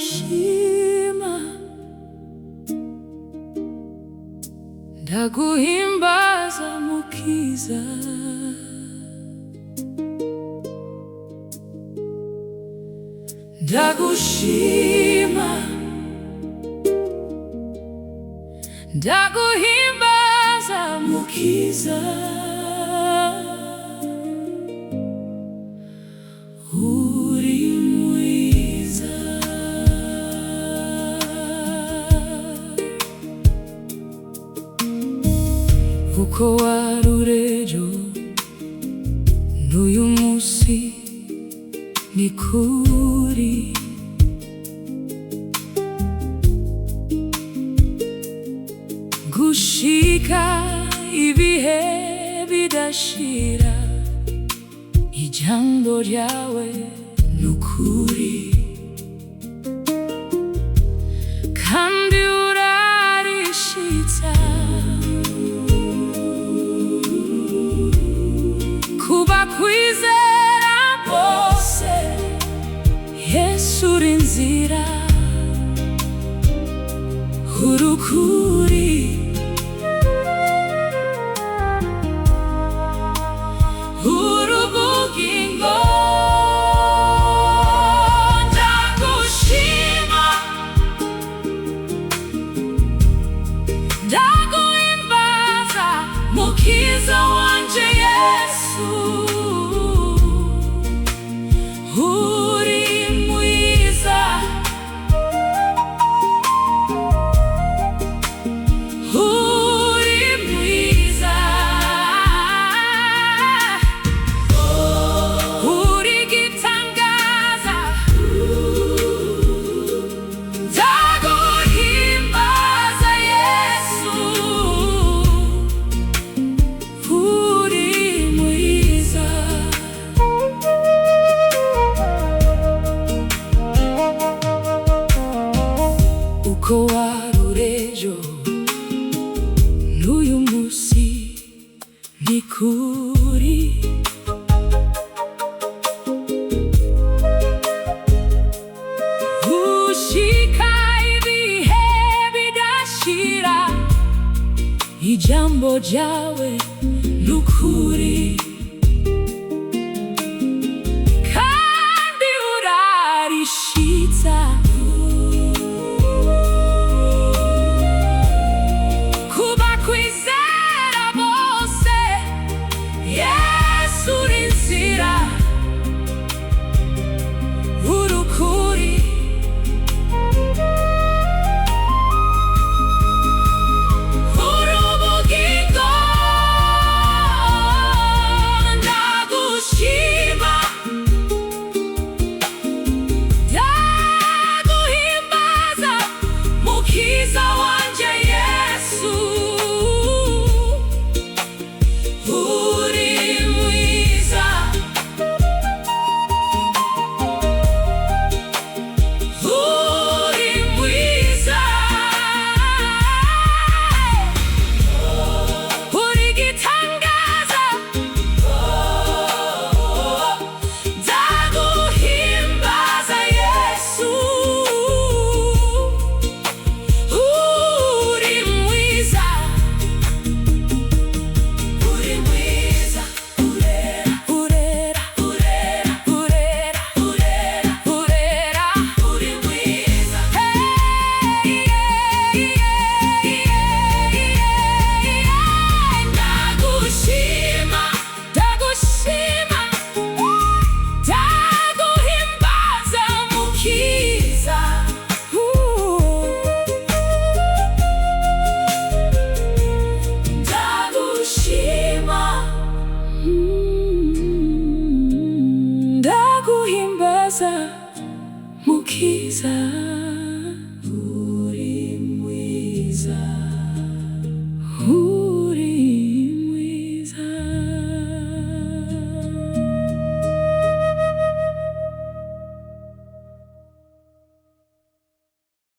Ndagushima, ndaguhimbaza mukiza, ndagushima, ndaguhimbaza mukiza. Uri mwiza, uko wari urejo n'uyu munsi ni kuri. Gushika ibihe bidashira, ijambo ryawe nukuri, kandi urarishitsa. Kuba kwizera bose, Yesu uri inzira, urukuri, urubugingo. Ndagushima, ndaguhimbaza mukiza wanje Yesu. Uri mwiza, uri mwiza, uri gitangaza. Ndaguhimbaza Yesu, uri mwiza. Uko wari urejo n'uyu munsi ni kuri. Gushika ibihe bidashira, ijambo ryawe nukuri.